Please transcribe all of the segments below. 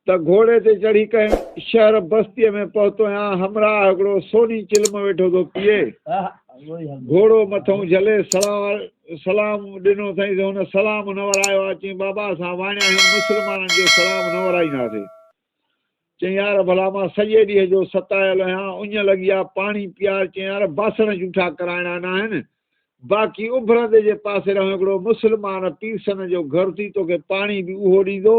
त घोड़े ते चढ़ी कंहिं शहर बस्तीअ में पहुतो या हमरा हिकिड़ो सोनी चिल्म वेठो थो पीए। घोड़ो मथां झले सलाम ॾिनो अथई त हुन सलाम न वरायो आहे। चई बाबा असां वाणिया आहियूं, मुस्लमाननि जो सलाम न वराईंदासीं। चई यार भला मां सॼे ॾींहं जो सतायल आहियां, उञ लॻी आहे, पाणी पीआर। चई यार बासण जूठा कराइणा न आहिनि, बाक़ी उभरंदे जे पासे रहूं हिकिड़ो मुस्लमान पीरसन जो घर थी, तोखे पाणी बि उहो ॾींदो,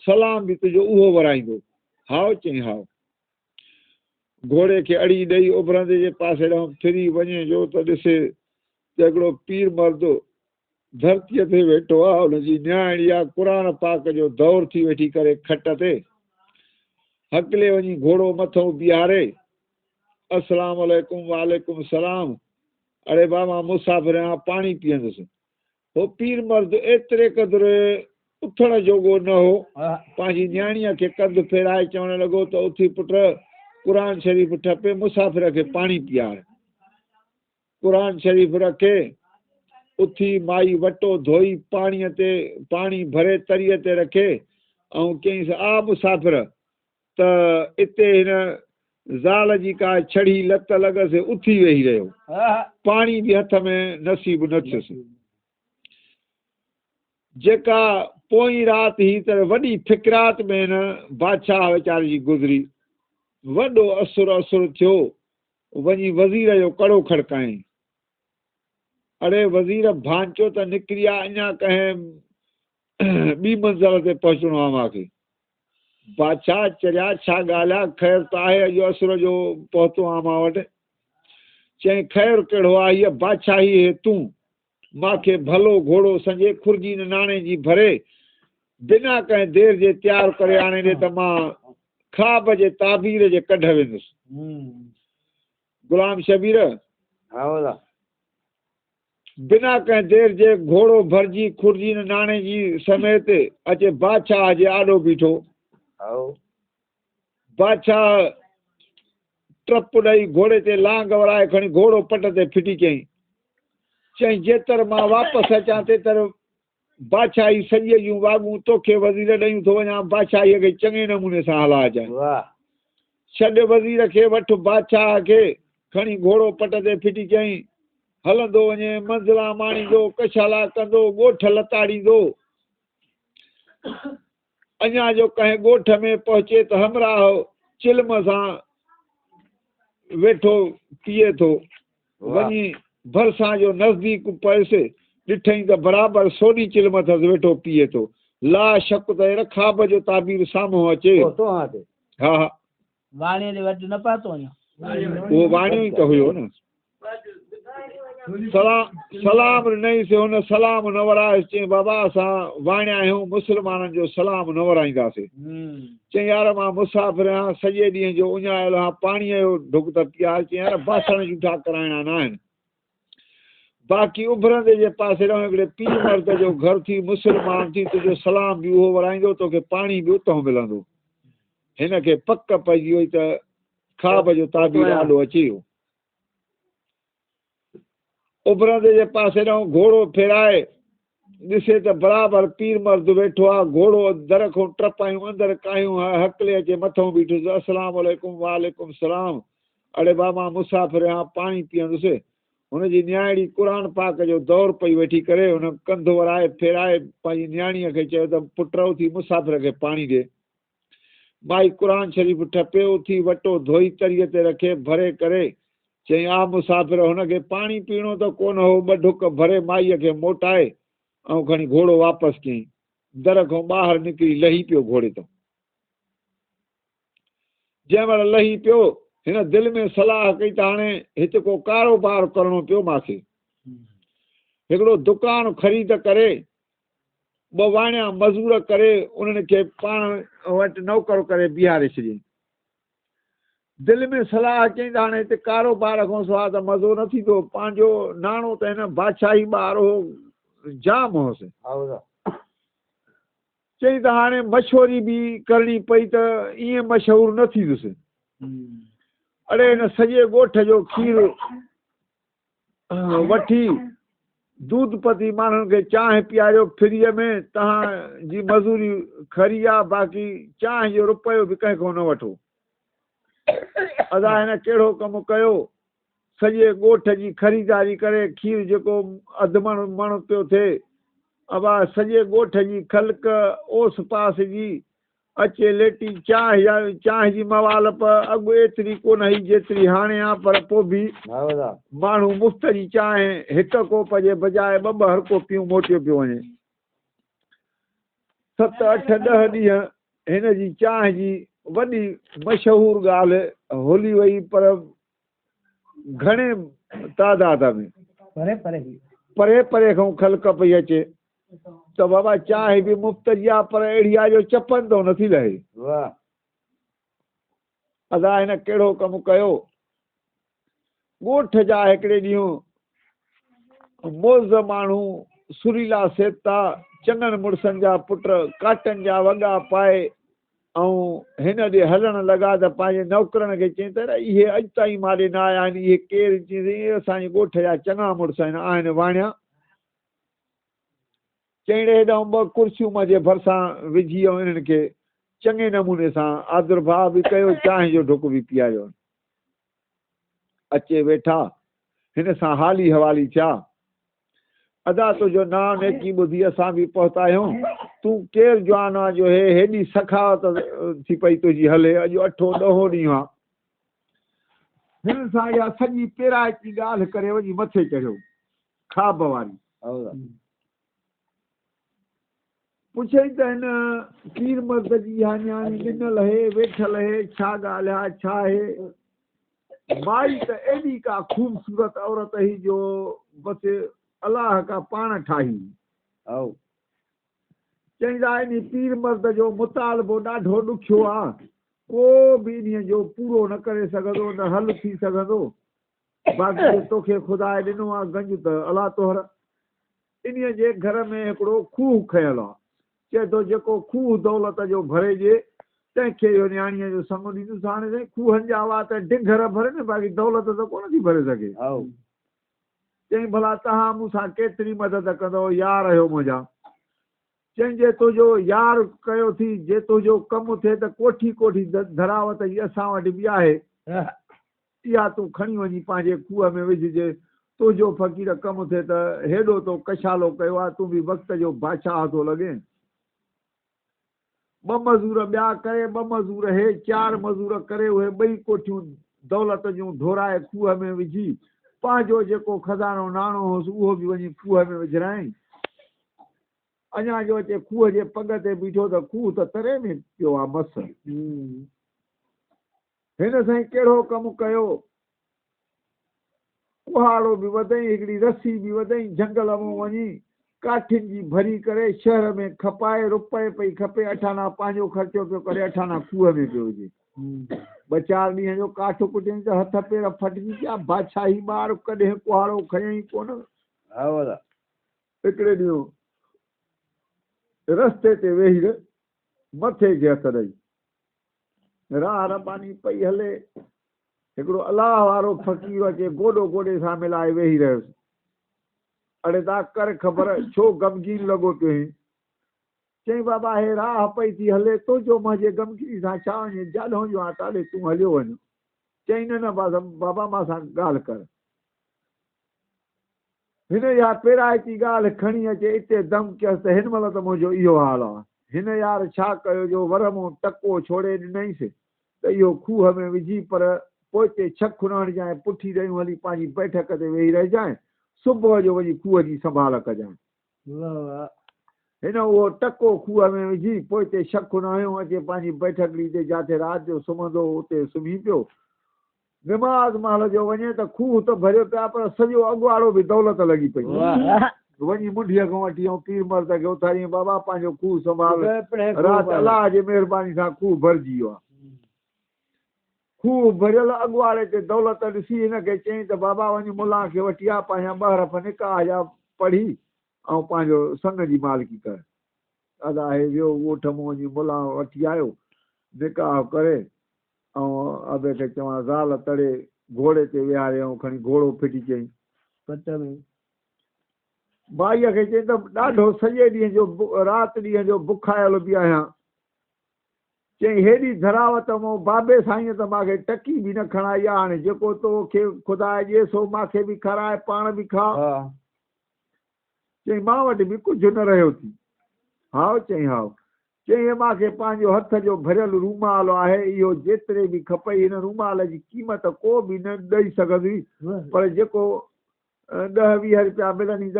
सलाम बि तुंहिंजो उहो वराईंदो। हाओ? चई हाओ। घोड़े खे अड़ी ॾेई उभरंदे जे पासे रहूं फिरी वञे जो त ॾिसे त हिकिड़ो पीर मर्द धरतीअ ते वेठो आहे, हुनजी न्याणी आहे, क़ुर पाक जो दौर थी वेठी करे खट ते हकले वञी घोड़ो मथां बीहारे, अस्सलाम वालेकुम। वालेकुम सलाम। अरे बाबा मुसाफ़िर आहियां, पाणी पीअंदुसि। हो पीर मर्द एतिरे क़दुरु उथण जोॻो न हो, पंहिंजी न्याणीअ खे कंधु फेराए चवणु लॻो त उथी पुट क़ुर शरीफ़ ठपे, मुसाफ़िर खे पाणी पीआर। क़ुर शरीफ़ रखे उथी माई वटो धोई पाणीअ ते पाणी भरे तरीअ ते रखे ऐं चईंसि आ मुसाफ़िर त इते हिन ज़ाल जी का छड़ी लत लॻसि, उथी वेही रहियो, पाणी बि हथ में नसीब न थियुसि। जेका पोई राति ही त वॾी फिकरात में हिन बादशाह वीचारे जी गुज़री। वॾो असुर थियो, वञी वज़ीर जो कड़ो खड़कायईं। अड़े वज़ीर भांचो त निकिरी आहे, अञा कंहिं ॿी मंज़िल ते पहुचणो आहे मूंखे। बादशाह चरिया छा ॻाल्हि आहे, ख़ैर त आहे, अॼु असुर जो पहुतो आहे मां वटि। चई ख़ैर कहिड़ो आहे, हीअ बादशाही हे तूं मूंखे भलो घोड़ो संजे खुरजी नाणे जी भरे बिना कंहिं देर जे तयारु करे आणे ॾे त मां ख़्वाब जे ताबीर जे कढ वेंदुसि। गुलाम शबीर बिना कंहिं देर जे घोड़ो भरजी खुरजी नाणे जी समेत अचे बादशाह जे आॾो बीठो। बादशाह टप ॾेई घोड़े ते लांग वराए खणी घोड़ो पट ते फिटी कयईं। चई जेतर मां वापसि अचां तेतर बादशाही सॼे जूं वाॻूं तोखे वज़ीर ॾेयूं थो वञा, बादशाहीअ खे चङे नमूने सां हला अचां। छॾ वज़ीर खे, वठि बादशाह खे। खणी घोड़ो पट ते फिटी कयईं, हलंदो वञे, मंज़िला माणींदो, कशाला कंदो, ॻोठ लताड़ींदो। अञा जो कंहिं ॻोठ में पहुचे त हमराह चिल्म सां वेठो पीए थो। वञी भरिसां जो नज़दीक पयुसि, ॾिठई त बराबरि सोनी चिल्म अथसि, वेठो पीए थो। ला शक त अहिड़ा ख़्वाब जो ताबीर साम्हूं अचे। हा हा, वाणीअ जे वटि न पहुतो वञो, उहो वाणियो ई त हुयो न। सलाम ॾिनईसि, हुन सलाम न वरायसि। चई बाबा असां वाणिया आहियूं, मुस्लमाननि जो सलाम न वराईंदासीं। चई यार मां मुसाफ़िर आहियां, सॼे ॾींहं जो उञायल आहियां, पाणीअ जो ढुक त पीआर। चई यार बासण जूठा कराइणा न आहिनि, बाक़ी उभरंदे जे पासे रहूं हिकिड़े पीर मर्द जो घर थी, मुस्लमान थी, तुंहिंजो सलाम बि उहो वराईंदो, तोखे पाणी बि उतां मिलंदो। हिन खे पक पइजी वई त ख़्वाब जो ताबीर ॾाढो अची वियो। उभरंदे जे पासे रहूं घोड़ो फेराए ॾिसे त बराबरि पीर मर्द वेठो आहे। घोड़ो दर खां टपायूं अंदरि कायूं हकले अचे मथां बीठुसि। अस्सलाम वालेकुम। वालेकुम सलाम। अड़े बाबा मुसाफ़िर आहियां, पाणी पीअंदुसि। हुनजी न्याणी क़ुर पाक जो दौर पई वेठी करे, हुन कंधु वराए फेराए पंहिंजी न्याणीअ खे चयो त पुट उथी मुसाफ़िर खे पाणी ॾे। माई क़ुर शरीफ़ ठपे, उथी वटो धोई तरीअ ते रखे भरे करे चई आ मुसाफ़िर, हुनखे पाणी पीअणो त कोन हो, ॿ ढुक भरे माईअ खे मोटाए ऐं खणी घोड़ो वापसि कयईं। दर खां ॿाहिरि निकिरी लही पियो घोड़े तां। जंहिं महिल लही पियो, हिन दिलि में सलाह कई त हाणे हिते को कारोबार करणो पियो मूंखे। हिकिड़ो दुकानु ख़रीद करे, ॿ वाणिया मज़ूर करे, उन्हनि खे पाण वटि नौकर करे बीहारे छॾियईं। दिलि में सलाह कई त हाणे हिते कारोबार खां सवाइ त मज़ो न थींदो। पंहिंजो नाणो त हिन बादशाही ॿार हो, जाम होसि। चई त हाणे मशहूरी बि करणी पई त ईअं मशहूरु न थींदुसि। अड़े हिन सॼे ॻोठ जो खीरु वठी दूध पती माण्हुनि खे चांहि पीआरियो फ्रीअ में, तव्हांजी मज़ूरी खरी आहे, बाक़ी चांहि जो रुपयो बि कंहिं खां न वठो। अदा हिन कहिड़ो कमु कयो, सॼे ॻोठ जी ख़रीदारी करे खीर जेको अधु मण पियो थिए, अबा सॼे ॻोठ जी ख़ल्क ओस पास जी अचे लेटी चांहि जी मवालप अॻु एतिरी कोन हुई जेतिरी हाणे आहे, पर पोइ बि माण्हू मुफ़्त जी चांहि हिकु कोप जे बजाए ॿ हर कोपियूं मोटियो पियो वञे। 7-8-10 ॾींहं हिन जी चांहि जी वॾी मशहूरु ॻाल्हि होली वई, पर घणे तादाद में परे परे खां ख़ल्क पई अचे त बाबा चांहि बि मुफ़्त जी आहे, पर अहिड़ी आहे जो चपनि तो नथी लहे। अदा हिन कहिड़ो कमु कयो, ॻोठ जा हिकिड़े ॾींहुं मोज़ माण्हू सुरीला सेता चङनि मुड़ुसनि जा पुट काटनि जा वॻा पाए ऐं हिन ॾे हलण लॻा त पंहिंजे नौकरनि खे चई त इहे अॼु ताईं माॾे न आया आहिनि, इहे केरु? चई असांजे ॻोठ जा चङा मुड़ुस आहिनि वाणिया। चईं हेॾां 2 कुर्सियूं मुंहिंजे भरिसां विझी ऐं इन्हनि खे चङे नमूने सां आदरभाव बि कयो, चांहि जो ढुक बि पीआरियो। अचे वेठा, हिन सां हाली हवाली थिया। अदा तुंहिंजो नाम नेकी ॿुधी असां बि पहुता आहियूं, तूं केरु जवान आहे जो हेॾी सखावत थी पई तुंहिंजी हले, अॼु 8 ॾहों ॾींहुं आहे। हिन सां इहा सॼी पेराइती ॻाल्हि करे वञी मथे चढ़ियो खाब वारी। पुछई त हिन पीर मर्द जी इहा न्याणी ॾिनल हे वेठल हे, छा ॻाल्हि आहे, छा आहे? माई त एॾी का ख़ूबसूरत औरत हुई जो बसि अलाह का पाण ठाही। चईंदा इन पीर मर्द जो मुतालबो ॾाढो ॾुखियो आहे, को बि इन्हीअ जो पूरो न करे सघंदो, न हल थी सघंदो। बाक़ी तोखे ख़ुदा ॾिनो आहे गंज त अलाह तोहर। इन्हीअ जे घर में हिकिड़ो खूह खयल आहे, चए थो जेको खूह दौलत जो भरेजे तंहिंखे इहो न्याणीअ जो संग ॾींदुसि। हाणे साईं खूहनि जा हुआ त ढिघर भरे न, बाक़ी दौलत त कोन थी भरे सघे। चईं भला तव्हां मूंसां केतिरी मदद कंदव, यार आहियो मुंहिंजा। चईं जे तुंहिंजो यार कयो थी, जे तुंहिंजो कमु थिए त कोठी कोठी धरावत जी असां वटि बि आहे, इहा तूं खणी वञी पंहिंजे खूह में विझिजे। तुंहिंजो फ़क़ीर कमु थिए त हेॾो तो कशालो कयो आहे, तूं बि वक़्त जो बादशाह थो लॻे। 2 मज़ूर ॿिया करे, 2 मज़ूर हे, 4 मज़ूर करे उहे 2 कोठियूं दौलत जूं धोराए खूह में विझी, पंहिंजो जेको खज़ानो नाणो हुअसि उहो बि वञी खूह में विझराई। अञा जो अचे खूह जे पग ते बीठो त खूह त तरे में पियो आहे मस। हिन साईं कहिड़ो कमु कयो, कुहाड़ो बि वधई, हिकिड़ी रसी बि वधई, जंगल में वञी काठियुनि जी भरी करे शहर में खपाए, रुपए पई खपे, 8 आना पंहिंजो ख़र्चो पियो करे, 8 आना खूह में पियो विझे। 2-4 ॾींहं जो काठ कुटियईं त हथ पेर फटिजी पिया। बादशाही ॿार कॾहिं कुहाड़ो खयईं कोन। हिकिड़े ॾींहुं रस्ते ते वेही मथे खे हथ ॾेई राह रबानी पई हले, हिकिड़ो अलाह वारो फ़क़ीर अचे गोॾो गोॾे सां मिलाए वेही रहियोसि। अड़े ता कर ख़बर छो गमगीन लॻो पियो आहीं? चईं बाबा हे राह पई थी हले, तुंहिंजो मुंहिंजे गमगीनी सां छा वञे, जाॾो जो आहे ताॾे तूं हलियो वञ। चईं न बाबा मां सां ॻाल्हि कर। हिन इहा पेराइती ॻाल्हि खणी अचे हिते दम कयसि त हिन महिल त मुंहिंजो इहो हाल आहे। हिन यार छा कयो जो वर मूं टको छोड़े ॾिनईंसि त इहो खूह में विझी, पर पोइ हिते छक न हणिजांइ, पुठी ॾेयूं हली पंहिंजी बैठक ते वेही रहिजांइ, सुबुह जो वञी खूह जी संभाल कजांइ। हिन उहो टको खूह में विझी पोइ हिते शक न हयो, अचे पंहिंजी बैठक ॾींदे जिते राति जो सुम्हंदो उते सुम्ही पियो। निमाज़ महल जो वञे त खूह त भरियो पिया, पर सॼो अॻुवाड़ो बि दौलत लॻी पई। वञी मुंडीअ खां वठी ऐं पीर मर्द खे उथारियईं, बाबा पंहिंजो खूह संभाल, राति अलाह जे महिरबानी सां खूह भरिजी वियो आहे। खूह भरियल अॻुवाड़े ते दौलत ॾिसी हिनखे चयईं त बाबा वञी मुला खे वठी आ, पंहिंजा 2 हरफ निकाह जा पढ़ी ऐं पंहिंजो संग जी मालिकी कर। अदा हे वियो ॻोठ में वञी मुला वठी आयो, निकाह करे ऐं अबे खे चवां ज़ाल तड़े घोड़े ते विहारियऊं, खणी घोड़ो फिटी चई माईअ खे चई त ॾाढो सॼे ॾींहं जो राति ॾींहं जो बुखायल बि आहियां। चई हेॾी धरावत मूं बाबे साईं त मूंखे टकी बि न खणाई आहे। हाणे जेको तोखे ख़ुदा ॾिए सो मूंखे बि खाराए पाण बि खा। चई मां वटि बि कुझु न रहियो थी। हाओ चई हाओ। चई मूंखे पंहिंजो हथ जो भरियल रूमाल आहे, इहो जेतिरे बि खपई। हिन रूमाल जी क़ीमत को बि न ॾेई सघंदी, पर जेको 10-20 रुपया मिलनि त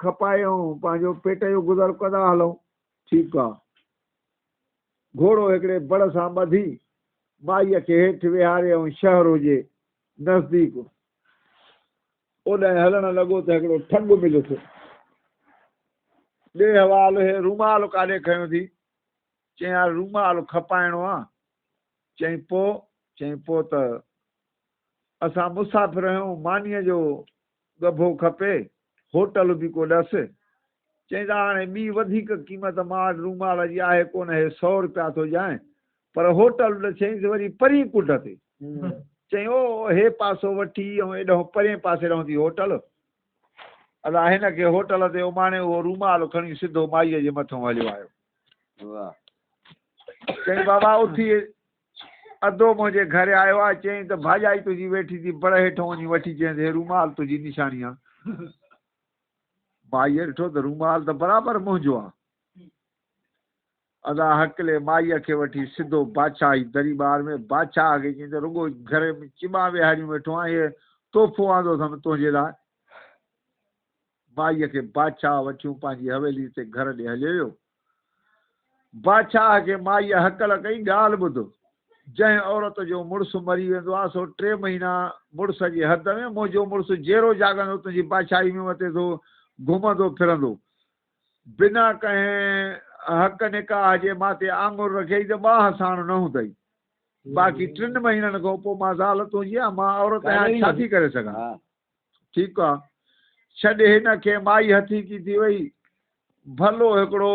खपाए ऐं पंहिंजो पेट जो गुज़र कंदा हलूं। ठीकु आहे। घोड़ो हिकिड़े बड़ सां ॿधी माईअ खे हेठि विहारे ऐं शहर जे नज़दीक ओॾांहुं हलणु लॻो त हिकिड़ो ठॻ मिलियुसि। ॾे हवाल हे रूमाल काॾे खयों थी? चई यार रूमाल खपाइणो आहे। चई पोइ त असां मुसाफ़िर आहियूं, मानीअ जो गभो खपे, होटल बि को ॾस। चई त हाणे ॿी वधीक क़ीमत मां वटि रूमाल जी आहे कोन, हे 100 रुपया थो ॼाए, पर होटल चई वरी परी कुट ते। चई ओ हे पासो वठी ऐं एॾो परे पासे रहंदी होटल। अलाए हिन खे होटल ते उमाणे उहो रूमाल खणी सिधो माईअ जे मथां हलियो आयो। चई बाबा उथी अधो मुंहिंजे घर आयो आहे। चई त भाॼाई तुंहिंजी वेठी थी बड़ हेठों वञी वठी। चई हे रूमाल तुंहिंजी निशानी आहे। माईअ ॾिठो त रूमाल त बराबरि मुंहिंजो आहे। अदा हकले माईअ खे वठी सिधो बादशाह जी दरबार में बादशाह खे चई त रुगो घर में चिमा विहारियूं वेठो आहे, इहे तोहफ़ो आंदो अथमि तुंहिंजे लाइ। माईअ खे बादशाह वठियूं पंहिंजी हवेली ते घर ॾे हलियो वियो। बादशाह खे माईअ हकल कई, ॻाल्हि ॿुध, जंहिं औरत जो मुड़ुसु मरी वेंदो आहे सो 3 महीना मुड़ुस जे हद में, मुंहिंजो मुड़ुसु जहिड़ो जाॻंदो तुंहिंजी बादशाही में वते थो घुमंदो फिरंदो, बिना कंहिं हक़ निकाह जे माते आङुर रखे त 2 हसाण न हूंदई। बाक़ी 3 महीननि खां पोइ मां ज़ाल तुंहिंजी आहे, मां औरत आहियां, छा थी करे सघां। ठीकु आहे। छॾे हिन खे माई हथी की थी वई, भलो हिकिड़ो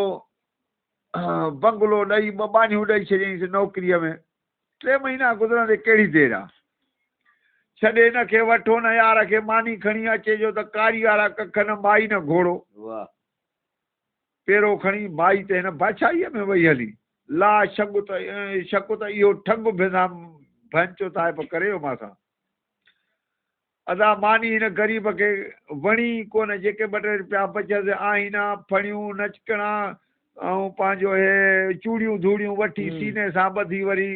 बंगलो ॾेई 2 बानियूं ॾेई छॾियईंसि नौकिरीअ में। 3 महीना गुज़रंदे कहिड़ी देरि आहे। छॾे हिन खे वठो न यार खे मानी खणी अचे जो त कारी वारा कख न माई न घोड़ो। पेरो खणी माई ते हिन बादशाहीअ में वई हली। ला शक त इहो ठग बिना भंचो ताइप करे मां सां। अदा मानी हिन ग़रीब खे वणी कोन। जेके 2-3 रुपया बचसि आईना फणियूं नचकणा ऐं पंहिंजो हे चूड़ियूं धूड़ियूं वठी सीने सां ॿधी वरी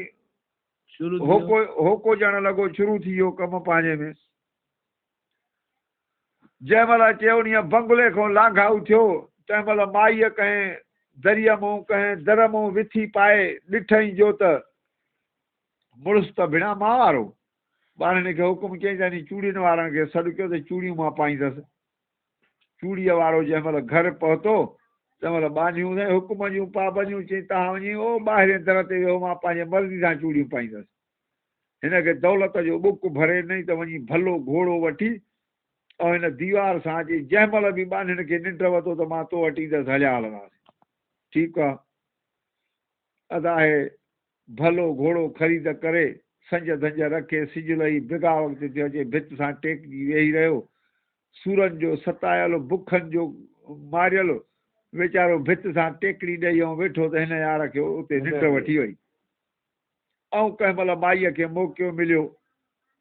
होको ॼण लॻो, शुरू थी वियो कमु पंहिंजे में। जंहिं महिल चयो उन बंगले खां लाघाऊ थियो, तंहिं महिल माईअ कंहिं दरिया मां कंहिं दर मां विथी पाए ॾिठई जो त मुड़ुसु त बिना मां वारो। ॿारनि खे हुकुम कयईं त चूड़ियुनि वारनि खे सॾु कयो त चूड़ियूं मां पाईंदसि। चूड़ीअ वारो जंहिं महिल घर पहुतो तंहिं महिल बानियूं हुकुम जूं पाबंदियूं। चई तव्हां वञी ओ ॿाहिरि दर ते वियो, मां पंहिंजे मर्ज़ी सां चूड़ियूं पाईंदसि। हिन खे दौलत जो बुक भरे नहीं त वञी भलो घोड़ो वठी ऐं हिन दीवार सां अची जंहिं महिल बि बानियुनि खे निंड वतो त मां तो वटि ईंदसि, हलिया हलंदासीं। ठीकु आहे। अदाए भलो घोड़ो ख़रीद करे संज धंज रखे, सिज लही बिगा वक़्त थियो अचे, भित सां टेकजी वेही रहियो। सूरनि जो सतायल, बुखनि जो मारियल वीचारो भित सां टेकड़ी ॾेई ऐं वेठो त हिन यार खे उते निंड वठी वई। ऐं कंहिं महिल माईअ खे मौक़ो मिलियो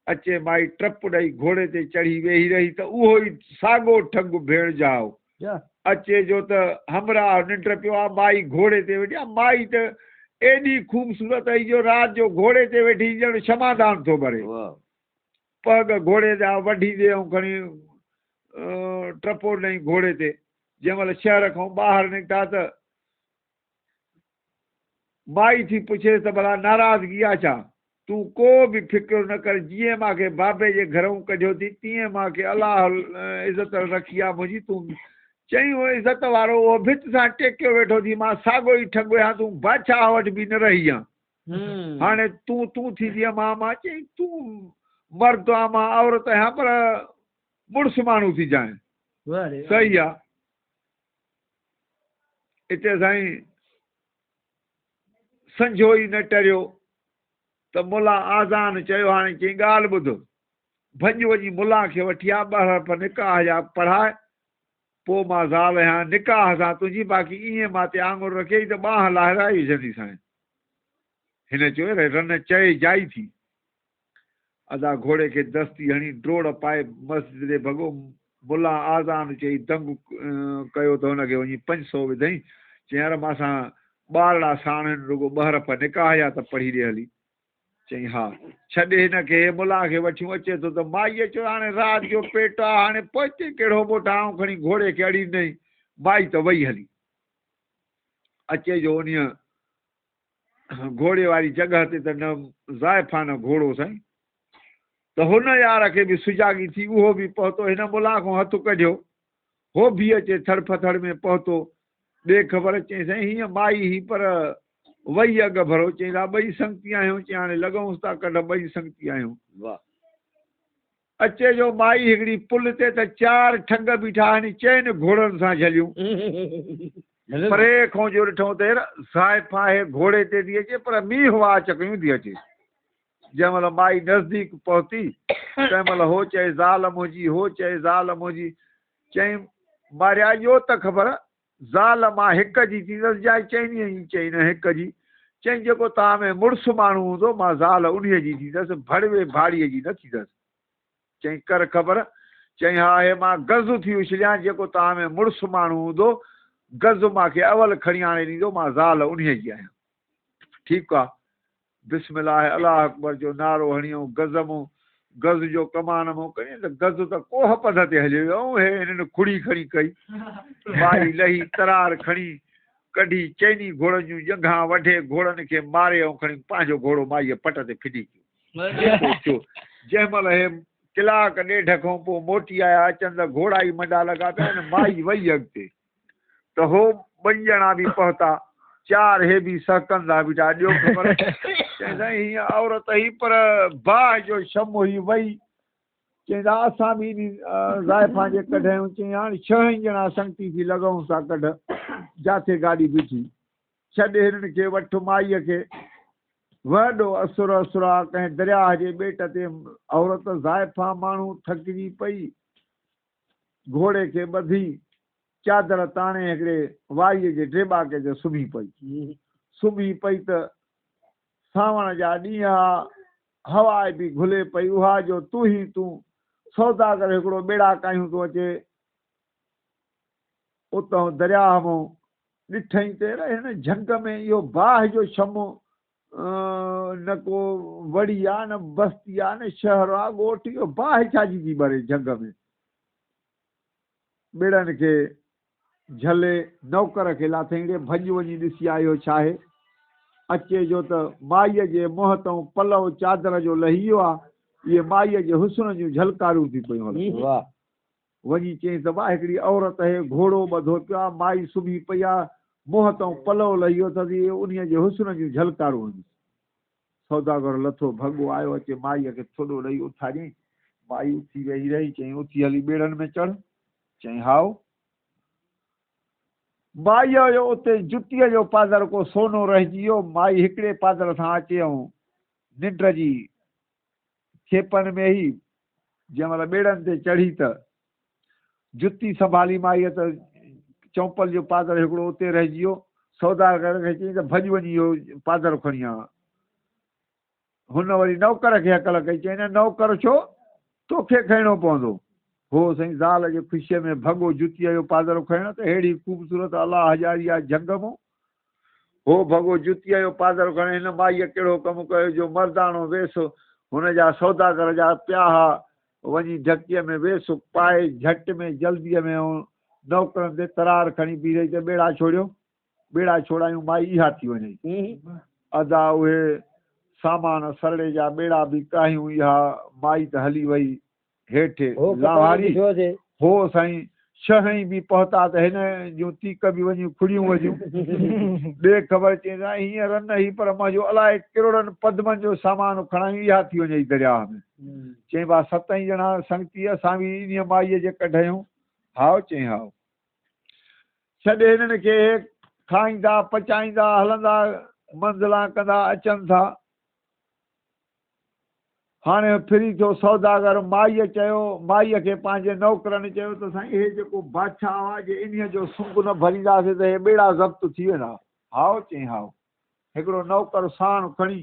अचे, माई टप ॾेई घोड़े ते चढ़ी वेही रही त उहो ई साॻियो ठग भेण जाओ अचे जो त हमराह निंड पियो आहे। माई घोड़े ते वेठी आहे। माई त एॾी ख़ूबसूरत आई जो राति जो घोड़े ते वेठी ॼण क्षमादान थो भरे। पग घोड़े जा वढी ॾे ऐं खणी टपो ॾेई घोड़े ते। जंहिं महिल शहर खां ॿाहिरि निकिता त माई थी पुछे त भला नाराज़गी आहे छा? तूं को बि फ़िक्र न कर, जीअं मूंखे बाबे जे घरों कढियो थी तीअं मूंखे अलाह इज़त रखी आहे मुंहिंजी। तूं चई उहो इज़त वारो उहो भित सां टेकियो वेठो थी, मां साॻियो ई ठग आहियां। तूं बादशाह वटि बि न रही आहे। हाणे तूं थी जीअं मां चई तूं मर्द आहे, मां औरत आहियां, पर मुड़ुसु माण्हू थी जाए। सही आहे। हिते साईं संझो ई न टरियो त मुला आज़ान चयो। हाणे चई ॻाल्हि ॿुध, भॼ वञी मुला खे वठी आ, 2 हर्फ़ निकाह जा पढ़ाए पोइ मां ज़ाल हाँ निकाह सां तुंहिंजी बाक़ी ईअं मां ते आङुर रखियई त ॿांह लाहिराई विझंदीसांइ। हिन चयो रन चए जाई थी। अदा घोड़े खे दस्ती हणी ड्रोड़ पाए मस्जिद ॾे भॻो। मुला आज़ान चई दंग कयो त हुनखे वञी 500 विधई। चई यार मांसां ॿारड़ा साण आहिनि रुॻो 2 रफ़ निकाह या त पढ़ी ॾे हली। चई हा छॾे हिनखे मुला खे वठियूं अचे थो त माईअ चयो हाणे राति जो पेट आहे हाणे पहुचे कहिड़ो मोटा आऊं खणी घोड़े खे अड़ींदई। माई त वई हली। अचे जो उन घोड़े वारी जॻह ते त न ज़ाइफ़ा न घोड़ो साईं। त हुन यार खे बि सुजाॻी थी उहो बि पहुतो हिन मुला खां हथु कढियो। हो बि अचे थड़ फथड़ में पहुतो। ॿिए ख़बर चई साईं हीअं माई ही पर वही अॻ भरो। चईं ॿई संगती आहियूं। चई हाणे लॻूंसि था कढ ॿई संगती आहियूं। वाह। अचे जो माई हिकिड़ी पुल ते त 4 ठग बीठा आहिनि 4 घोड़नि सां झलियूं। परे खां जो ॾिठो त ज़ाइफ़ा आहे घोड़े ते थी अचे पर मींहुं हवा चकरियूं थी अचे। जंहिं महिल माई नज़दीक पहुती तंहिं महिल हो चए ज़ाल मुंहिंजी हो चए ज़ाल मुंहिंजी। चई मारिया इहो त ख़बर ज़ाल मां हिक जी थींदसि या चईं जी चई न हिक जी। चई जेको तव्हां में मुड़ुसु माण्हू हूंदो मां ज़ाल उन्हीअ जी थींदसि भड़वे भाड़ीअ जी न थींदसि। चई कर ख़बर। चई हा हे मां गज़ थी उछलियां जेको तव्हां में मुड़ुसु माण्हू हूंदो गज़ मूंखे अवल खणी आणे ॾींदो मां ज़ाल उन्हीअ जी आहियां। ठीकु आहे। बिस्मिल्लाह अलाह अकबर जो नारो हणियो गज़ मूं गज़ जो कमान मूं कई त गज़ त कोह पध ते हलियो वियो। हे हिननि खुड़ी खणी कई। माई लही तरार खणी कढी चइनी घोड़नि जूं जंघां वढे घोड़नि खे मारे ऐं खणी पंहिंजो घोड़ो माईअ पट ते फिटी कयो। जंहिं महिल हे कलाक ॾेढ खां पोइ मोटी आया अचनि त घोड़ा ई मंडा लॻा पिया आहिनि। माई वई अॻिते त हो 2 ॼणा बि पहुता। 4 हे बि सहकंदा बीठा। ॾियो ख़बर। चई साईं हीअं औरत ही पर बाहि जो शम हुई वई। चईंदा असां बि ज़ाइफ़ा जे कढियूं। चई हाणे 6 ई ॼणा संगती थी लॻूं था कढ। जिथे गाॾी बीठी छॾे हिननि खे वठि माईअ खे। वॾो असुर असुरा कंहिं दरिया जे ॿेट ते औरत ज़ाइफ़ा माण्हू थकिजी पई। घोड़े खे ॿधी चादर ताणे हिकिड़े वाईअ जे ड्रेबाके ते सुम्ही पई त सावण जा ॾींहं हवा बि घुले पई। उहा जो तूं ई तूं सौदागर हिकिड़ो ॿेड़ा कायूं थो अचे। उतां दरिया मां ॾिठई त हिन झंग में इहो बाहि जो शम न को वड़ी आहे न बस्ती आहे न शहर आहे ॻोठ। इहो बाहि छाजी थी ॿरे झंग में। ॿेड़नि खे झले नौकर खे लाथईं भॼ वञी ॾिसी आयो छा आहे। अचे जो त माईअ जे मुंहं तां पलव चादर जो लही वियो आहे। इहे माईअ जे हुस्न जूं झलकारूं थी पयूं। वञी चई त वाह हिकिड़ी औरत हे घोड़ो ॿधो पियो आहे माई सुम्ही पई आहे मुंहं तां पलव लही वियो अथसि उन जे हुस्न जूं झलकारूं। सौदागर लथो भॻो आयो अचे माईअ खे थोॾो ॾेई उथारियईं। माई उथी वेही रही। चई उथी हली ॿेड़नि में चढ़। चई हाओ। माईअ जो उते जुतीअ जो पादर को सोनो रहिजी वियो। माई हिकिड़े पादर सां अचे ऐं निंड जी खेपनि में ई जंहिं महिल ॿेड़नि ते चढ़ी त जुती संभाली माईअ त चौंपल जो पादर हिकिड़ो उते रहिजी वियो। सौदागर खे चई त भॼ वञी इहो पादर खणी आ। हुन वरी नौकर खे हकल कई। चई न नौकर छो तोखे खणणो पवंदो। हो साईं ज़ाल जे ख़ुशीअ में भॻो जुतीअ जो पादर खणण त अहिड़ी ख़ूबसूरत अलाह हज़ारी आहे झंग मूं। हो भॻो जुतीअ जो पादर खणे। हिन माईअ कहिड़ो कमु कयो जो मर्दाणो वेस हुनजा सौदागर जा पिया वञी ढकीअ में वेस पाए झटि में जल्दीअ में नौकरनि ते तरार खणी बीह रही त ॿेड़ा छोड़ियो। ॿेड़ा छोड़ायूं माई इहा थी वञे। अदा उहे सामान सरड़े जा ॿेड़ा बि कायूं। इहा माई त हली वई हेठि लावारी। हो साईं 6 ई बि पहुता त हिन जूं तीक बि वञी खुड़ियूं वॼियूं। ॿिए ख़बर चईंदा हींअर न ही पर मां जो अलाए किरोड़नि पदमनि जो सामान खणायूं इहा थी वञे दरिया में। चई बा 7 ई ॼणा संगती असां बि इन माईअ जे कढियूं। हाओ। चई हाओ। छॾे हिननि खे खाईंदा पचाईंदा हलंदा मंज़िला कंदा अचनि था। हाणे फिरी थियो सौदागर माईअ चयो, माईअ खे पंहिंजे नौकरनि चयो त साईं हे जेको बादशाह आहे जे इन्हीअ जो सुंग न भरींदासीं त हे ॿेड़ा ज़ब्त थी वेंदा। हाओ चई हाओ। हिकिड़ो नौकर साण खणी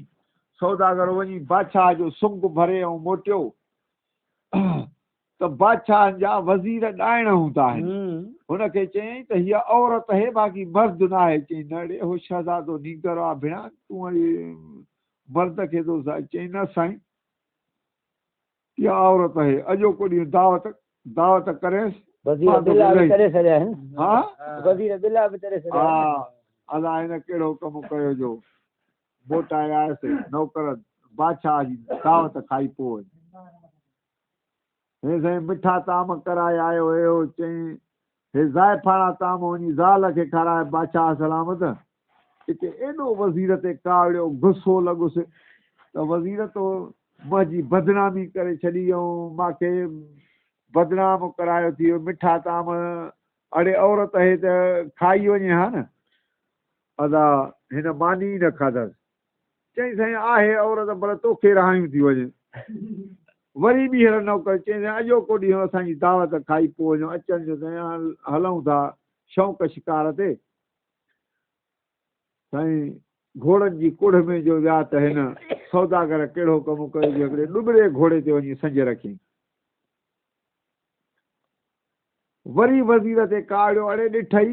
सौदागर वञी बादशाह जो सुंग भरे ऐं मोटियो त बादशाह जा वज़ीर ॾाइण हूंदा आहिनि। हुनखे चयईं त हीअ औरत आहे बाक़ी मर्द न आहे। चई न रे हो शहज़ादो नीगर आहे भेणा, तूं वरी मर्द खे थो चई न साईं इहा औरत आहे। अॼोको ॾींहुं दावत करेसि। अलाह हिन कहिड़ो कमु कयो जो मोटाए आयसि नौकर बादशाह जी दावत खाई पोइ हे साईं मिठा ताम कराए आयो हुयो। चई हे ज़ाइफाणा ताम वञी ज़ाल खे खाराए बादशाह सलामत। हिते एॾो वज़ीर ते कावड़ियो गुस्सो लॻुसि त वज़ीर तो मुंहिंजी बदनामी करे छॾी ऐं मूंखे बदनाम करायो थी वियो। मिठा ताम अड़े औरत हे त खाई वञे हा न। अदा हिन मानी न खाधसि। चई साईं आहे औरत पर तोखे रहायूं थी वञे। वरी ॿीहर नौकर चई अॼोको ॾींहुं असांजी दावत खाई पोइ वञो अचनि जो साईं हलूं था शौक़ शिकार ते। साईं घोड़नि जी कुड़ में जो विया त हिन सौदागर कहिड़ो कमु कयो जो हिकिड़े ॾुबरे घोड़े ते वञी संज रखी। वरी वज़ीर ते कावड़ियो अड़े ॾिठई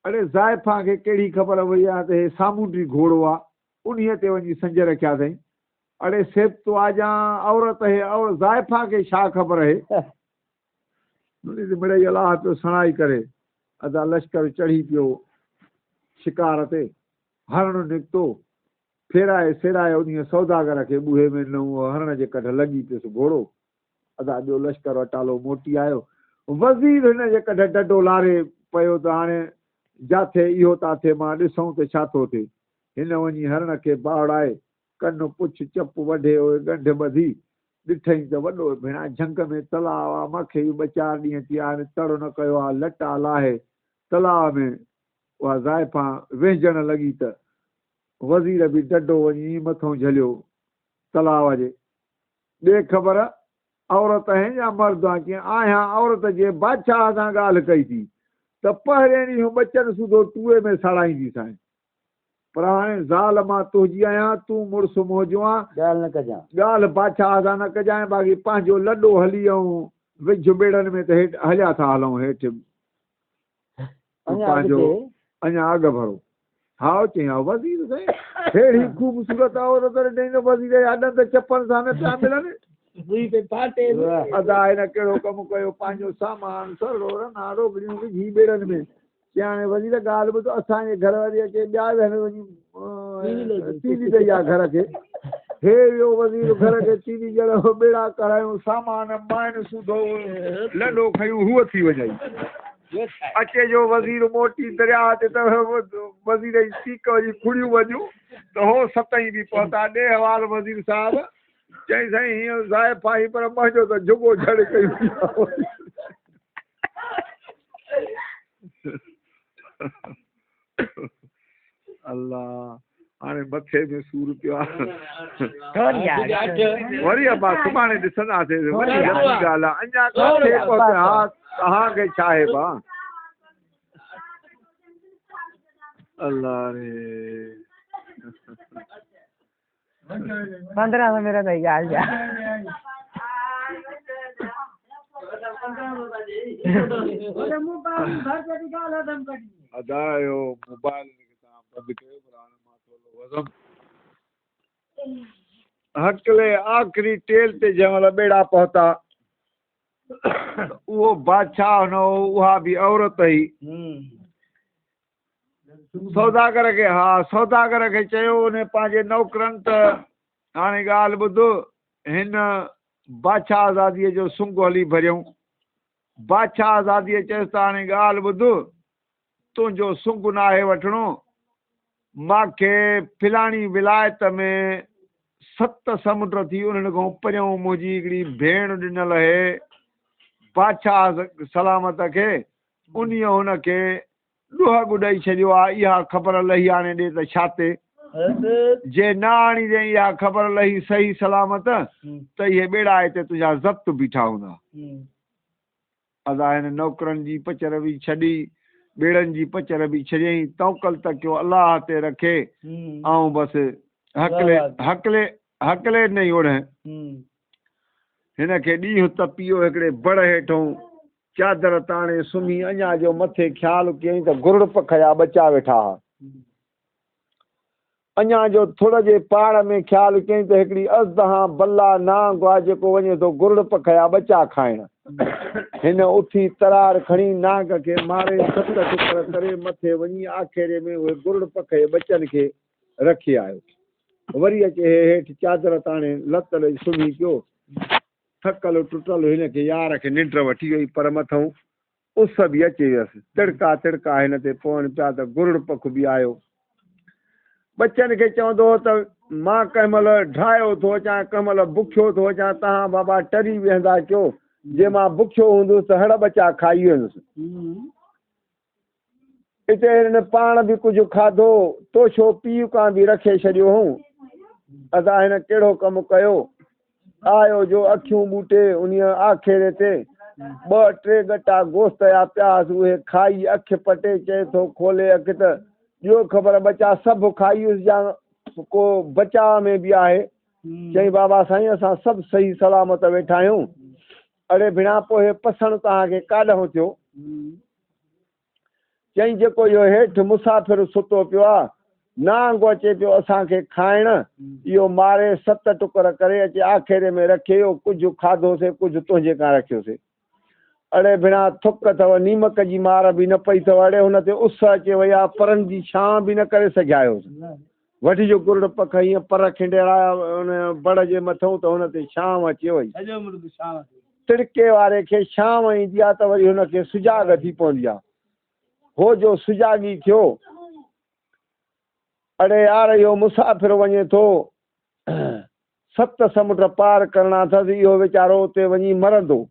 अड़े ज़ाइफ़ा खे कहिड़ी ख़बर वई आहे त हे सामूंडी घोड़ो आहे, उन्हीअ ते वञी संज रखिया अथई। अड़े सिर्फ़ तो आजा औरत है और ज़ाइफ़ा खे छा ख़बर है। मिड़ई अलाह पियो सणाई करे अदा लश्कर चढ़ी पियो शिकार ते। हरण निकितो फेराए सेराए उन सौदागर खे बूहे में न हरण जे कढ लॻी पियुसि घोड़ो। अदा ॿियो लश्कर वटालो मोटी आयो। वज़ीर हिन जे कढ डडो लारे पियो त हाणे जाथे इहो था थिए मां ॾिसूं त छा थो थिए। हिन वञी हरण खे बावड़ाए कन पुछ चप वढे ॻंढ ॿधी ॾिठई त वॾो भेणा झंग में तलाउ आहे। मूंखे बि 4 ॾींहं थी विया हाणे तड़ न कयो आहे। लटा लाहे तलाउ में उहा ज़ाइफ़ा वेझण लॻी त वज़ीर बि डडो वञी मथां झलियो तलाउ जे। ॿिए ख़बर औरत आहे या मर्द आहे। कीअं आहियां औरत जे बादशाह सां ॻाल्हि कई थी त पहिरें ॾींहुं बचनि सूधो टूए में सड़ाईंदी साईं। पर हाणे ज़ाल मां तुंहिंजी आहियां तूं मुड़ुसु मौजो आहे ॻाल्हि न कजां। ॻाल्हि बादशाह सां न कजांइ बाक़ी पंहिंजो लॾो हली ऐं विझ ॿेड़नि में त हेठि हलिया था हलूं हेठि पंहिंजो अञा अॻु भरो। हा चई हा वज़ीर साईं अहिड़ी ख़ूबसूरत औरत ॾेई त वज़ीर अॾनि त चपनि सां न पिया मिलनि। अदा हिन कहिड़ो कमु कयो पंहिंजो सामान सरो रना रोगड़ियूं विझी ॿेड़नि में। हाणे वज़ीर ॻाल्हि ॿुधो असांजे घर वारी अचे ॿिया वञी तीली ॾेई आहे घर खे। हे वियो वज़ीर घर खे तीली ॼण ॿेड़ा करायूं सामान माइन सूधो लॾो खयूं हूअ थी वञई। अचे जो वज़ीर मोटी दरिया ते त वज़ीर जी सीक वञी खुड़ियूं वञूं त हो सतई बि पहुता। ॾे हवाल वज़ीर साहिब। चई साईं हीअं ज़ाइफ़ आई पर मुंहिंजो त झुॻो झड़ कयूं। अल्लाह हाणे मथे में सूर पियो आहे। वरी अबा सुभाणे ॾिसंदासीं वरी ॻाल्हि आहे अञा किथे पहुते। हा तव्हांखे छा आहे भाउ। अल्लाह रे 15 मेरा नहीं यार जा अदायो मोबाइल बंदि कयो पर हकले आख़िरी टेल ते जंहिं महिल ॿेड़ा पहुता उहो बादशाह न हो उहा बि औरत ई। सौदागर खे सौदागर खे चयो उन पंहिंजे नौकरनि त हाणे ॻाल्हि ॿुधो हिन बादशाह आज़ादीअ जो सुंग हली भरियऊं। बादशाह आज़ादीअ चयसि त हाणे ॻाल्हि ॿुध तुंहिंजो सुंग न आहे वठिणो। मूंखे फिलाणी विलायत में 7 समुंड थी उन्हनि खां परियां मुंहिंजी हिकिड़ी भेण ॾिनल आहे बादशाह सलामत खे। उन हुनखे ॾुहग ॾेई छॾियो आहे। इहा ख़बर लही हाणे ॾे त छा ते जे ना आणींदे इहा ख़बर लही सही सलामत त इहे ॿेड़ा हिते तुंहिंजा ज़ब्त बीठा हूंदा। अदा हिन नौकरनि जी पचर बि छॾी, ॿेड़नि जी पचर बि छॾियईं, तवकल त कयो अलाह ते रखे ऐं बसि हकले न ओढ़। हिन खे ॾींहुं तपियो हिकिड़े बड़ हेठों चादर ताणे सुम्ही अञा जो मथे ख़्यालु कयईं त गुरुड़ पख जा ॿचा वेठा हुआ। अञा जो थोरे जे पाड़ में ख़्यालु कयईं त हिकिड़ी अज़दहा बल्ला नांग आहे जेको वञे थो गुरुड़ पख जा ॿचा खाइण। हिन उथी तरार खणी नांग खे मारे 7 टुकर करे मथे वञी आखेरे में उहे गुरुड़ पख जे ॿचनि खे रखी आयो। वरी अचे हेठि चादर ताणे लत ॾेई सुम्ही पियो। थकल टुटल हिन खे यार खे निंड वठी वई, पर मथां उस बि अचे वियसि। तिड़का हिन ते पवनि पिया त गुरुड़ पख बि आयो। बच्चनि खे चवंदो हो त मां कंहिं महिल ढायो थो अचां, कंहिं महिल बुखियो थो अचां, तव्हां बाबा टरी वेहंदा कयो। जे मां बुखियो हूंदुसि त हड़ ॿचा खाई वेंदुसि। हिते हिन पाण बि कुझु खाधो, तोशो पीउ कां बि रखे छॾियो हुओ। असां हिन कहिड़ो कमु कयो, आयो जो अखियूं ॿूटे उन आखेरे ते 2-3 गटा गोश्त जा प्यास उहे खाई अखि पटे चए थो खोले अखि त ॿियो ख़बर ॿचा सभु खाईयुसि या को बचा में बि आहे। चई बाबा साईं असां सभु सही सलामत वेठा आहियूं। अड़े बिना पोइ पसंदि तव्हांखे काॾों थियो? चई जेको इहो हेठि मुसाफ़िर सुतो पियो आहे, नांग अचे पियो असांखे खाइण, इहो मारे 7 टुकर करे अचे आखेरे में रखे, कुझु खाधोसीं कुझु तुंहिंजे खां रखियोसीं। अड़े बिना थुक अथव, नीमक जी मार बि न पई अथव। अड़े हुन ते उस अचे वई आहे, परनि जी छांव बि न करे सघियायोसि। वठी जो गुरुड़ पख हीअं पर खिंडेराया हुन बड़ जे मथां त हुन ते छांव अचे वई। तिड़के वारे खे छांव ईंदी आहे त वरी हुनखे सुजाॻ थी पवंदी आहे। हो जो सुजाॻी थियो, अड़े यार इहो मुसाफ़िर वञे थो 7 समुंड पार करणा अथसि, इहो वीचारो उते वञी मरंदो।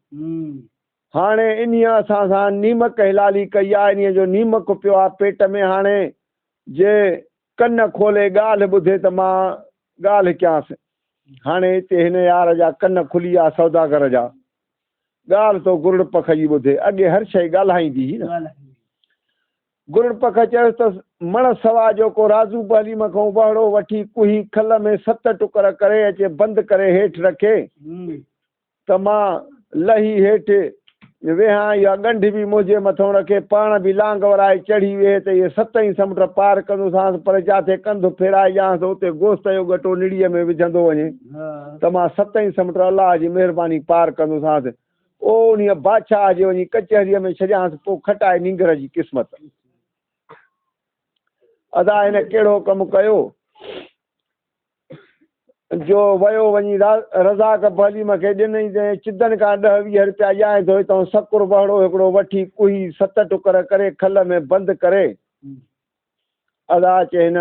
हाणे इन असां सां नीमक हिलाली कई आहे, इन जो नीमक पियो आहे पेट में। हाणे जे कन खोले ॻाल्हि ॿुधे त मां ॻाल्हि कयांसि। हाणे हिते हिन यार जा कन खुली विया सौदागर जा, ॻाल्हि तो गुरुड़ पख जी ॿुधे। अॻे हर शइ ॻाल्हाईंदी हुई न। गुरुड़ पख चयोसि त मण सवा जो को राज़ू बलीम खां वहड़ो वठी कुही खल में 7 टुकर करे अचे बंदि करे हेठि रखे त मां लही हेठि वेहां, या ॻंढि बि मुंहिंजे मथां रखे, पाण बि लांग वराए चढ़ी वेहे त इहे 7 समुंड पार कंदोसांसि। पर जिथे कंधु फेराए ॼांसि उते गोश्त जो गटो निड़ीअ में विझंदो वञे त मां 7 समुंड अलाह जी महिरबानी पार कंदोसांसि। ओ उन बादशाह जे वञी कचहरीअ में छॾियांसि, पोइ खटाए नींगर जी क़िस्मत। अदा हिन कहिड़ो कमु कयो जो वियो वञी रज़ाक बलीम खे ॾिनई त चिदनि खां 10-20 रुपया ॼाए थो हितां सकुर बहड़ो हिकिड़ो वठी कुही 7 टुकर करे खल में बंदि करे अदा अचे हिन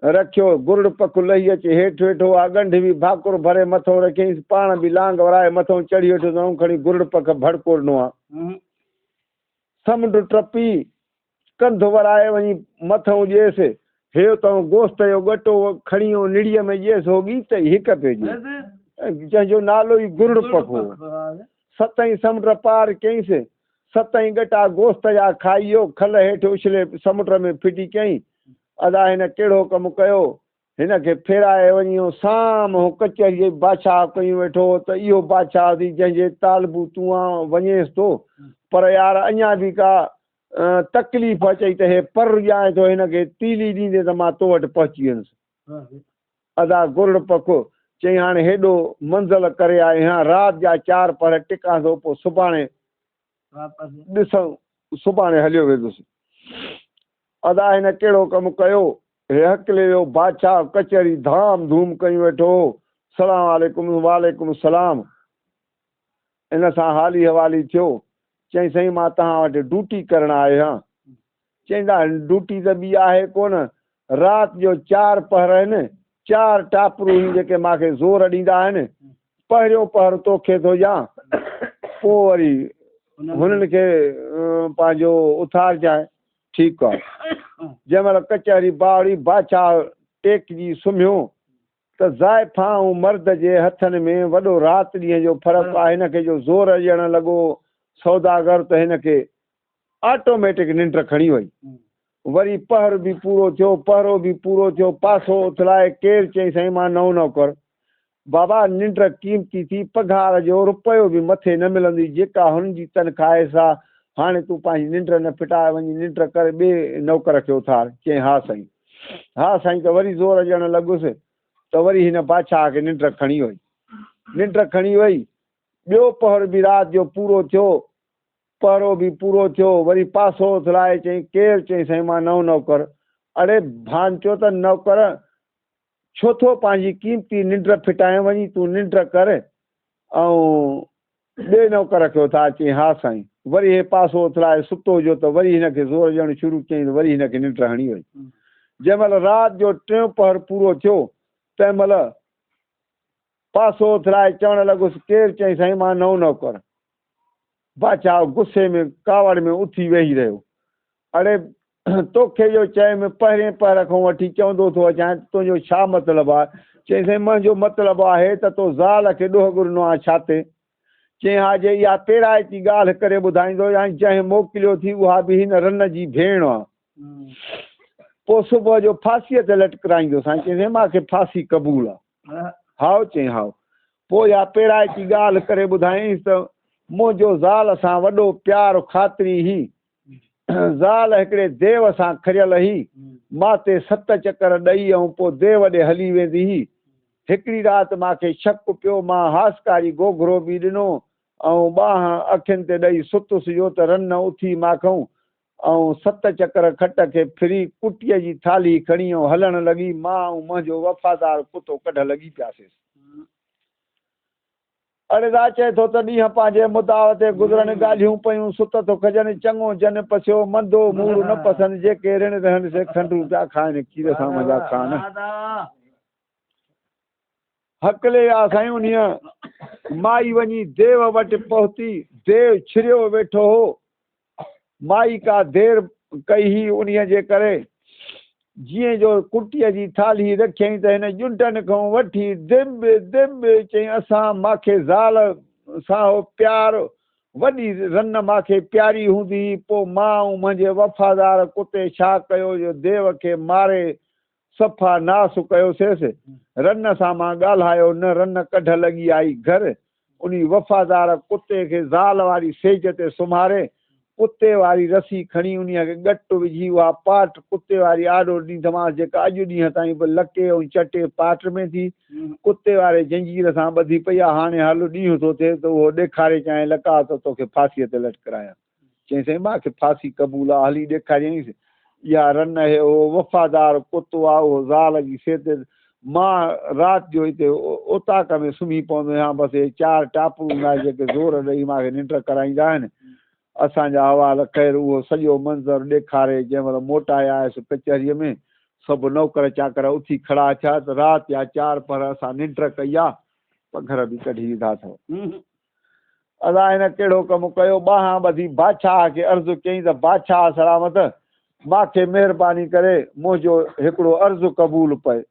रखियो। गुरुड़ पख लही अचे हेठि वेठो आहे, ॻंढि बि भाकुर भरे मथां रखियईंसि, पाण बि लांग वराए मथां चढ़ी वेठो अथऊं, खणी गुरुड़ पख भड़को ॾिनो आहे। समुंड टपी कंधु वराए वञी मथां ॾिएसि, हे त गोश्त जो गटो खणी निड़ीअ में ॾिएसि, हो ॻी त हिक पेजी, जंहिंजो नालो ई गुरुड़ पख हो। 7 समुंड पार कयईंसि, 7 गटा गोश्त जा खाई वियो, खल हेठि उछले समुंड में फिटी कयईं। अदा हिन कहिड़ो कमु कयो, हिन खे फेराए वञी साम हो कचहरी बादशाह कयूं वेठो त इहो बादशाह थी जंहिंजे तालबू तूं वञेसि थो। पर यार अञा बि का तकलीफ़ अचई त हे पर ॼाए थो हिन खे तीली ॾींदे त मां तो वटि पहुची वेंदुसि। अदा गुरुड़ पख चई हाणे हेॾो मंज़िल करे आए हा, राति जा 4 पहर टिकां थो, पोइ सुभाणे ॾिसूं, सुभाणे हलियो वेंदुसि। अदा हिन कहिड़ो कमु कयो, हे हकले वियो बादशाह कचहरी धाम धूम कयूं वेठो, सलाम वालेकुम वालेकुम सलाम। इन सां हाली हवाली थियो। चई साईं मां तव्हां वटि ड्यूटी करणु आयो आहियां। चईंदा ड्यूटी त ॿी आहे कोन, राति जो 4 पहर आहिनि, 4 टापरू जेके मूंखे ज़ोर ॾींदा आहिनि। पहिरियों पहर तोखे थो ॾियां, पोइ वरी हुननि खे पंहिंजो उथार जाए। ठीकु आहे। जंहिं महिल कचहरी बावड़ी बादशाह टेकजी सुम्हियो त ज़ाइफ़ां ऐं मर्द जे हथनि में वॾो राति ॾींहं जो फ़र्क़ु आहे। हिन खे जो ज़ोर ॾियणु लॻो सौदागर त हिन खे ऑटोमेटिक निंड खणी वई। वरी पहर बि पूरो थियो, पहरो बि पूरो थियो, पासो उथलाए केरु चई साईं मां नओं नओं कर। बाबा निंड क़ीमती थी, पघार जो रुपयो बि मथे न मिलंदी, जेका हुननि जी तनख़्वाह आहे सा। हाणे तूं पंहिंजी निंड न फिटाए वञी निंड कर, ॿिए नौकर खे उथार। चई हा साईं, हा साईं। त वरी ज़ोर ॾियणु लॻुसि त वरी हिन बादशाह खे निंड खणी वई। निंड खणी वई, ॿियो पहर बि राति जो पूरो थियो, पहरो बि पूरो थियो। वरी पासो उथलाए चई केरु चई साईं मां नओं नौकर। अड़े भांचो त नौकर छो थो पंहिंजी क़ीमती निंड फिटाए वञी, तूं निंड कर ऐं ॿिए नौकर खे उथार। चई हा साईं। वरी हे पासो उथलाए सुतो जो त वरी हिनखे ज़ोर ॾियणु शुरू कयईं त वरी हिनखे निंड हणी वई। जंहिं महिल राति जो टियों पहर पूरो थियो तंहिं महिल पासो उथलाए चवणु लॻुसि केरु चई साईं मां नओं नौकर। बादशाह गुस्से में कावड़ में उथी वेही रहियो। अड़े तोखे जो चए में पहिरें पहर खां वठी चवंदो थो अचां तुंहिंजो छा मतिलबु आहे? चई साईं मुंहिंजो मतिलबु आहे त तो ज़ाल खे ॾोह घुरनो आहे छा ते? चई हा जे इहा तेराइती ॻाल्हि करे ॿुधाईंदो या जंहिं मोकिलियो थी उहा बि हिन रन जी भेण आहे। पोइ सुबुह जो फांसीअ ते लटकाईंदो साईं। चई साईं मूंखे फांसी क़बूल आहे। हाओ चई हाओ। पोइ इहा तेराइती ॻाल्हि करे ॿुधाईंसि त मुंहिंजो ज़ाल सां वॾो प्यारु ख़ातिरी ही, ज़ाल हिकिड़े देव सां खरियल ही, मां ते 7 चकर ॾेई ऐं पोइ देव ॾे हली वेंदी ही। हिकिड़ी राति मूंखे शक पियो, मां हासकारी गोघरो बि ॾिनो ऐं ॿांह अखियुनि ते ॾेई सुतुसि जो त रन उथी माखऊं ऐं 7 चकर खट खे फिरी कुटीअ जी थाली खणी ऐं हलणु लॻी। मां ऐं मुंहिंजो वफ़ादार कुतो कढ लॻी पियासीं। अड़े रा चए थो त ॾींहं पंहिंजे मुदाव ते गुज़रनि ॻाल्हियूं पयूं, सुत थो खजनि चङो जन पसियो, मंदो मूड़ न पसंदि, जेके ऋण रहनि से खंडू पिया खाइनि, खीर सां मज़ा खान। हकले आ साईं उन्हीअ माई वञी देव वटि पहुती। देव छिरियो वेठो हो। माई का देर कई ही उन्हीअ जे करे जीअं जो कुटीअ जी थाली रखियईं त हिन ॼुंडनि खां वठी दिब दिब चई असां मूंखे ज़ाल सां हो प्यारु, वॾी रन मूंखे प्यारी हूंदी। पोइ मां ऐं मुंहिंजे वफ़ादार कुते छा कयो जो देव खे मारे सफ़ा नास कयोसीं। रन सां मां ॻाल्हायो न, रन कढ लॻी आई घर। उन वफ़ादार कुते खे ज़ाल वारी सेज ते सुम्हारे कुते वारी रसी खणी उन खे ॻट विझी उहा पाट कुते वारी आॾो ॾींदोमांसि जेका अॼु ॾींहं ताईं बि लके ऐं चटे पाट में थी, कुते वारे जंजीर सां ॿधी पई आहे। हाणे हल ॾींहुं थो थिए त उहो ॾेखारे चाहे लका त तोखे फांसीअ ते लटकायां। चई साईं मूंखे फांसी क़बूल आहे। हली ॾेखारियईंसि इहा रन आहे, उहो वफ़ादार कुतो आहे, उहो ज़ाल जी सेज। मां राति जो हिते उताक में सुम्ही पवंदो आहियां। बसि हे 4 टापू हूंदा जेके ज़ोर ॾेई मूंखे निंड कराईंदा आहिनि। असांजा हवाल ख़ैरु उहो सॼो मंज़रु ॾेखारे। जंहिं महिल मोटाए आयुसि कचहरीअ में सभु नौकर चाकर उथी खड़ा थिया त राति जा 4 पहर असां निंड कई आहे, पघर बि कढी विधा अथव। असां हिन कहिड़ो कमु कयो? ॿांह ॿधी बादशाह खे अर्ज़ु कयईं त बादशाह सलामत मूंखे महिरबानी करे मुंहिंजो हिकिड़ो अर्ज़ु क़बूल पए।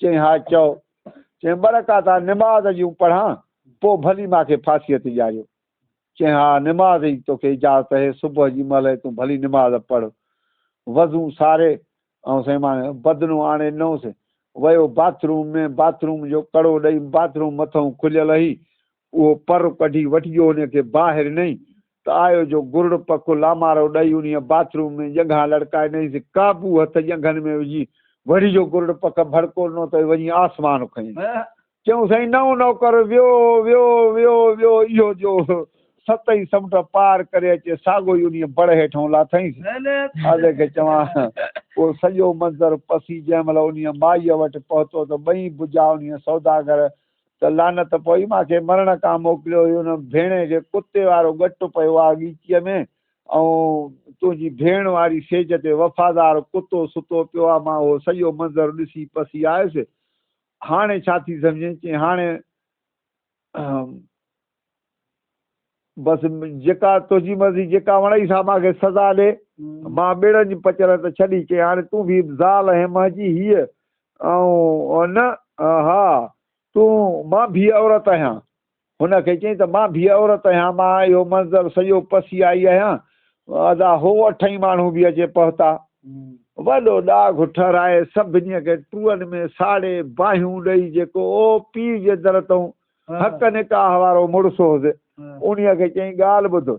चई हा चओ। चई बरकाता निमाज़ जूं पढ़ां पोइ भली मूंखे फांसीअ ते ॼारियो। चई हा निमाज़ जी तोखे इजाज़त आहे, सुबुह जी महिल तूं भली निमाज़ पढ़। वज़ू सारे ऐं साईं मां बदनूं आणे ॾिनोसि। वियो बाथरूम में, बाथरूम जो कड़ो ॾेई बाथरूम मथां खुलियल हुई, उहो पर कढी वठी वियो हुनखे ॿाहिरि ॾिनई त आयो जो गुरड़ पकु लामारो ॾेई उन बाथरूम में जॻह लड़काए ॾिनईसि। काबू हथ जंघनि में विझी वरी जो गुरड़ पक भड़को ॾिनो त वञी आसमान खईं। चयूं साईं नओं नौकर वियो वियो वियो वियो इहो जो 7 समुंड पार करे अचे साॻो ई उन बड़ हेठां लाथईंसि। आले खे चवां उहो सॼो मंज़रु पसी जंहिं महिल उन माईअ वटि पहुतो त ॿई भुजा उन सौदागर त लानत पई मूंखे मरण खां मोकिलियो हुई। उन भेणे खे कुते वारो ॻट पियो आहे ॻीचीअ में ऐं तुंहिंजी भेण वारी सेज ते वफ़ादार कुतो सुतो पियो आहे। मां उहो सॼो मंज़रु ॾिसी पसी आयुसि। हाणे छा थी सम्झे? चई हाणे बसि जेका तुंहिंजी मर्ज़ी, जेका वणई सा मूंखे सज़ा ॾे। मां ॿेड़नि जी पचर त छॾी। चई हाणे तूं बि ज़ाल हेम जी हीअ ऐं न हा तूं मां भी औरत आहियां हुनखे चई त मां भी औरत आहियां मां इहो मंज़र सॼो पसी आई आहियां अदा हो 8 माण्हू बि अचे पहुता वॾो ॾाघु ठहिराए सभिनीअ खे टूअनि में साड़े बाहियूं ॾेई जेको ओ पीर जे दर तां हक़ निकाह वारो मुड़ुसु होसि उन्हीअ खे चई ॻाल्हि ॿुध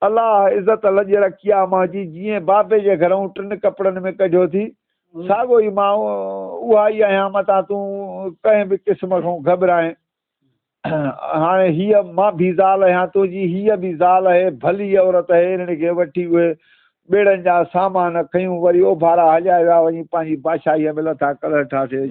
अलाह इज़त लॼ रखी आहे मां जी जीअं बाबे जे घरऊं 3 कपिड़नि में कढियो थी साॻियो ई मां उहा ई आहियां मतां तूं कंहिं बि क़िस्म खां घबराए हाणे हीअ मां भी ज़ाल आहियां तुंहिंजी हीअ बि ज़ाल आहे भली औरत आहे हिन खे वठी उहे ॿेड़नि जा सामान खयूं वरी ओभारा हलिया विया वञी पंहिंजी बादशाहीअ में लथा कलर ठाहे